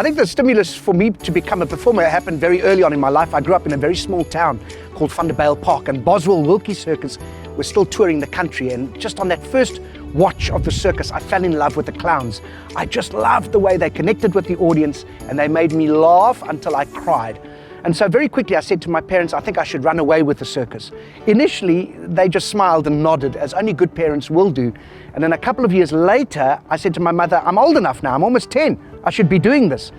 I think the stimulus for me to become a performer happened very early on in my life. I grew up in a very small town called Vanderbijl Park, and Boswell Wilkie Circus was still touring the country. And just on that first watch of the circus, I fell in love with the clowns. I just loved the way they connected with the audience, and they made me laugh until I cried. And so very quickly I said to my parents, I think I should run away with the circus. Initially, they just smiled and nodded, as only good parents will do. And then a couple of years later, I said to my mother, I'm old enough now, I'm almost 10, I should be doing this.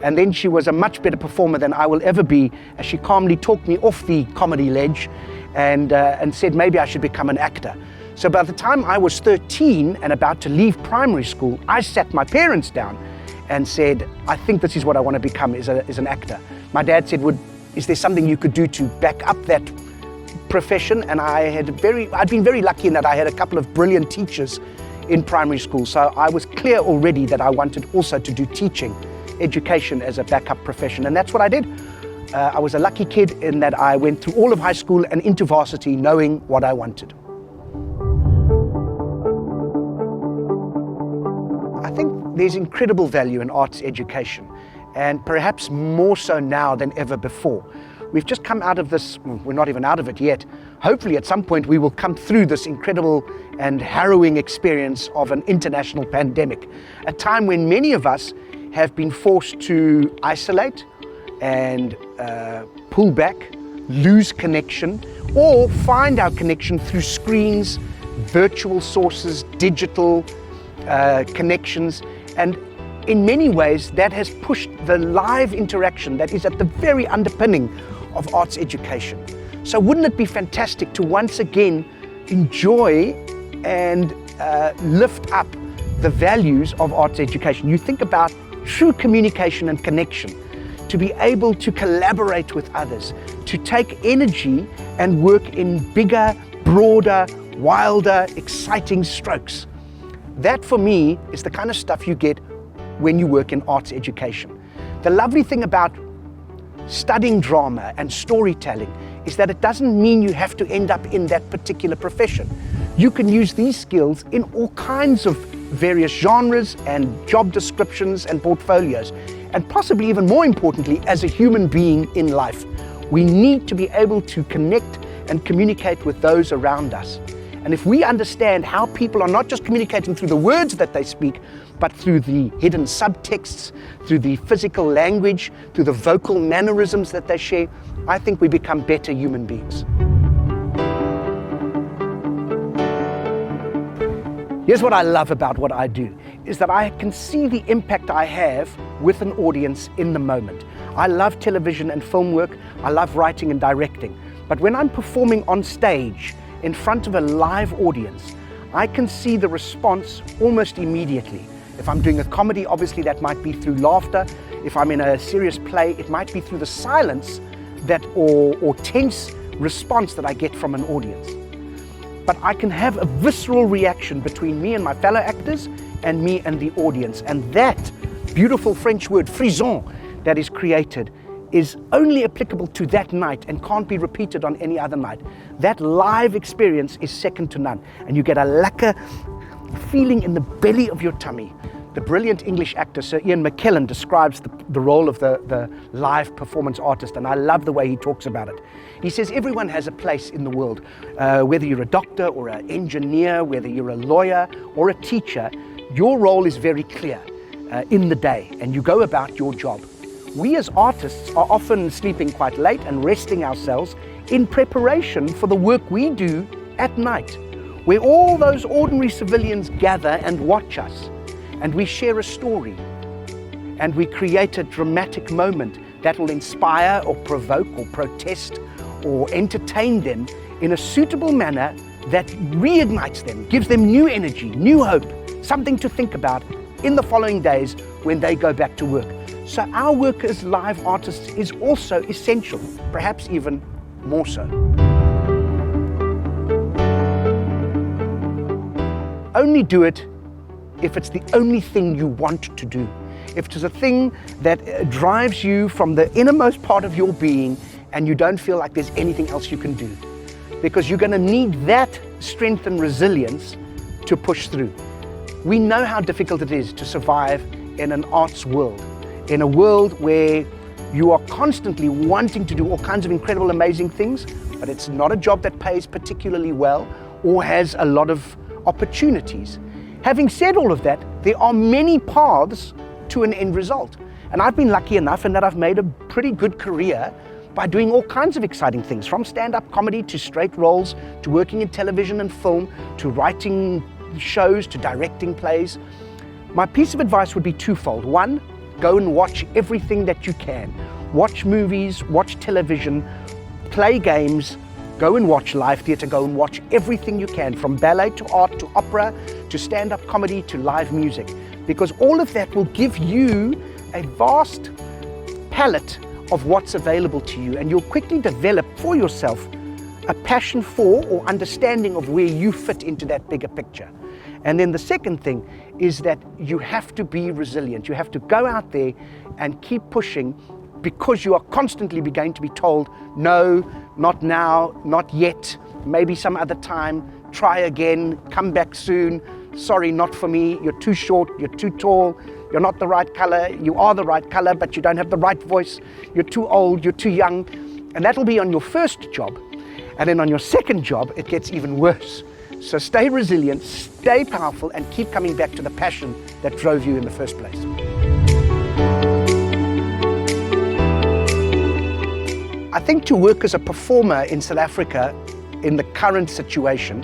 And then she was a much better performer than I will ever be, as she calmly talked me off the comedy ledge and said maybe I should become an actor. So by the time I was 13 and about to leave primary school, I sat my parents down and said, I think this is what I want to become, is an actor. My dad said, is there something you could do to back up that profession? And I'd been very lucky in that I had a couple of brilliant teachers in primary school. So I was clear already that I wanted also to do teaching, education as a backup profession. And that's what I did. I was a lucky kid in that I went through all of high school and into varsity knowing what I wanted. I think there's incredible value in arts education, and perhaps more so now than ever before. We've just come out of this, we're not even out of it yet. Hopefully at some point we will come through this incredible and harrowing experience of an international pandemic, a time when many of us have been forced to isolate and pull back, lose connection, or find our connection through screens, virtual sources, digital connections. And in many ways, that has pushed the live interaction that is at the very underpinning of arts education. So wouldn't it be fantastic to once again enjoy and lift up the values of arts education? You think about true communication and connection, to be able to collaborate with others, to take energy and work in bigger, broader, wilder, exciting strokes. That for me is the kind of stuff you get when you work in arts education. The lovely thing about studying drama and storytelling is that it doesn't mean you have to end up in that particular profession. You can use these skills in all kinds of various genres and job descriptions and portfolios, and possibly even more importantly, as a human being in life. We need to be able to connect and communicate with those around us. And if we understand how people are not just communicating through the words that they speak, but through the hidden subtexts, through the physical language, through the vocal mannerisms that they share, I think we become better human beings. Here's what I love about what I do, is that I can see the impact I have with an audience in the moment. I love television and film work, I love writing and directing, but when I'm performing on stage, in front of a live audience, I can see the response almost immediately. If I'm doing a comedy, obviously that might be through laughter. If I'm in a serious play, it might be through the silence or tense response that I get from an audience. But I can have a visceral reaction between me and my fellow actors and me and the audience. And that beautiful French word, frisson, that is created is only applicable to that night and can't be repeated on any other night. That live experience is second to none. And you get a lekker feeling in the belly of your tummy. The brilliant English actor, Sir Ian McKellen, describes the role of the live performance artist, and I love the way he talks about it. He says everyone has a place in the world, whether you're a doctor or an engineer, whether you're a lawyer or a teacher, your role is very clear in the day, and you go about your job. We as artists are often sleeping quite late and resting ourselves in preparation for the work we do at night, where all those ordinary civilians gather and watch us, and we share a story, and we create a dramatic moment that will inspire or provoke or protest or entertain them in a suitable manner that reignites them, gives them new energy, new hope, something to think about in the following days when they go back to work. So our work as live artists is also essential, perhaps even more so. Only do it if it's the only thing you want to do. If it's a thing that drives you from the innermost part of your being and you don't feel like there's anything else you can do. Because you're going to need that strength and resilience to push through. We know how difficult it is to survive in an arts world. in a world where you are constantly wanting to do all kinds of incredible, amazing things, but it's not a job that pays particularly well or has a lot of opportunities. Having said all of that, there are many paths to an end result. And I've been lucky enough in that I've made a pretty good career by doing all kinds of exciting things, from stand-up comedy to straight roles, to working in television and film, to writing shows, to directing plays. My piece of advice would be twofold. One, go and watch everything that you can. Watch movies, watch television, play games, go and watch live theatre, go and watch everything you can, from ballet to art to opera to stand-up comedy to live music, because all of that will give you a vast palette of what's available to you, and you'll quickly develop for yourself a passion for or understanding of where you fit into that bigger picture. And then the second thing is that you have to be resilient. You have to go out there and keep pushing, because you are constantly going to be told, no, not now, not yet, maybe some other time, try again, come back soon, sorry, not for me, you're too short, you're too tall, you're not the right color, you are the right color, but you don't have the right voice, you're too old, you're too young. And that'll be on your first job. And then on your second job, it gets even worse. So stay resilient, stay powerful, and keep coming back to the passion that drove you in the first place. I think to work as a performer in South Africa in the current situation,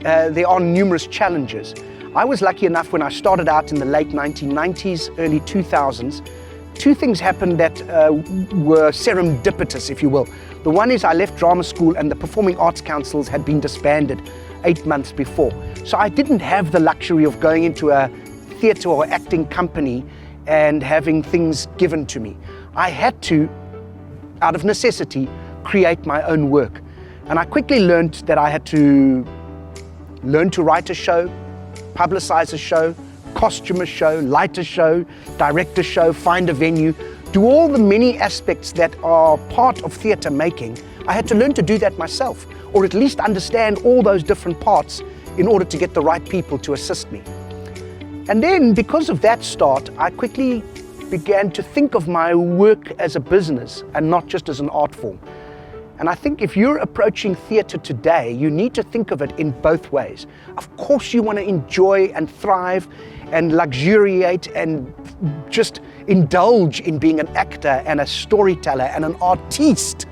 there are numerous challenges. I was lucky enough when I started out in the late 1990s, early 2000s. Two things happened that were serendipitous, if you will. The one is I left drama school and the Performing Arts Councils had been disbanded 8 months before. So I didn't have the luxury of going into a theatre or acting company and having things given to me. I had to, out of necessity, create my own work. And I quickly learned that I had to learn to write a show, publicize a show, costume a show, light a show, direct a show, find a venue, do all the many aspects that are part of theatre making. I had to learn to do that myself, or at least understand all those different parts in order to get the right people to assist me. And then, because of that start, I quickly began to think of my work as a business and not just as an art form. And I think if you're approaching theatre today, you need to think of it in both ways. Of course, you want to enjoy and thrive and luxuriate and just indulge in being an actor and a storyteller and an artiste.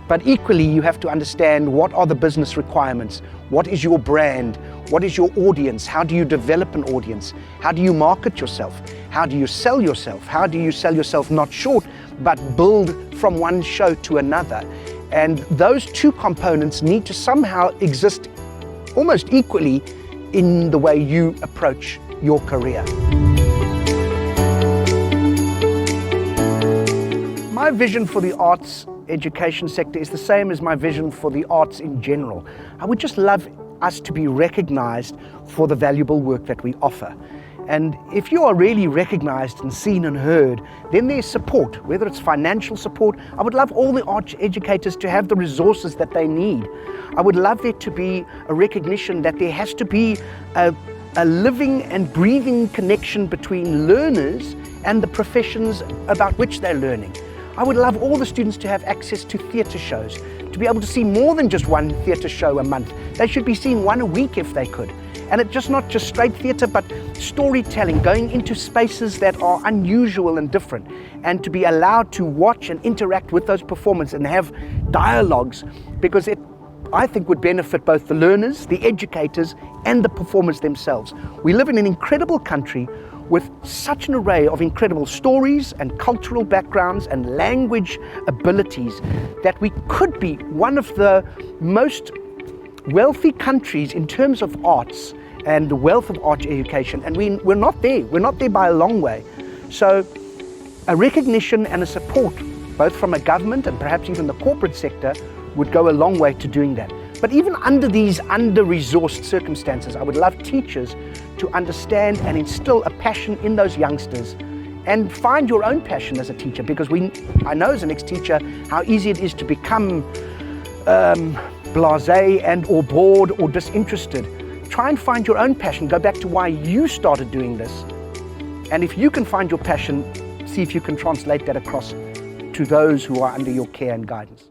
But equally, you have to understand, what are the business requirements? What is your brand? What is your audience? How do you develop an audience? How do you market yourself? How do you sell yourself? How do you sell yourself not short, but build from one show to another? And those two components need to somehow exist almost equally in the way you approach your career. My vision for the arts education sector is the same as my vision for the arts in general. I would just love us to be recognized for the valuable work that we offer. And if you are really recognized and seen and heard, then there's support, whether it's financial support. I would love all the art educators to have the resources that they need. I would love there to be a recognition that there has to be a living and breathing connection between learners and the professions about which they're learning. I would love all the students to have access to theatre shows, to be able to see more than just one theatre show a month. They should be seeing one a week if they could. And it's just not just straight theatre, but storytelling, going into spaces that are unusual and different, and to be allowed to watch and interact with those performers and have dialogues, because it, I think, would benefit both the learners, the educators, and the performers themselves. We live in an incredible country with such an array of incredible stories and cultural backgrounds and language abilities that we could be one of the most wealthy countries in terms of arts and the wealth of art education, and we're not there. We're not there by a long way. So a recognition and a support, both from a government and perhaps even the corporate sector, would go a long way to doing that. But even under these under-resourced circumstances, I would love teachers to understand and instill a passion in those youngsters, and find your own passion as a teacher, because I know as an ex-teacher how easy it is to become blasé and or bored or disinterested. Try and find your own passion. Go back to why you started doing this. And if you can find your passion, see if you can translate that across to those who are under your care and guidance.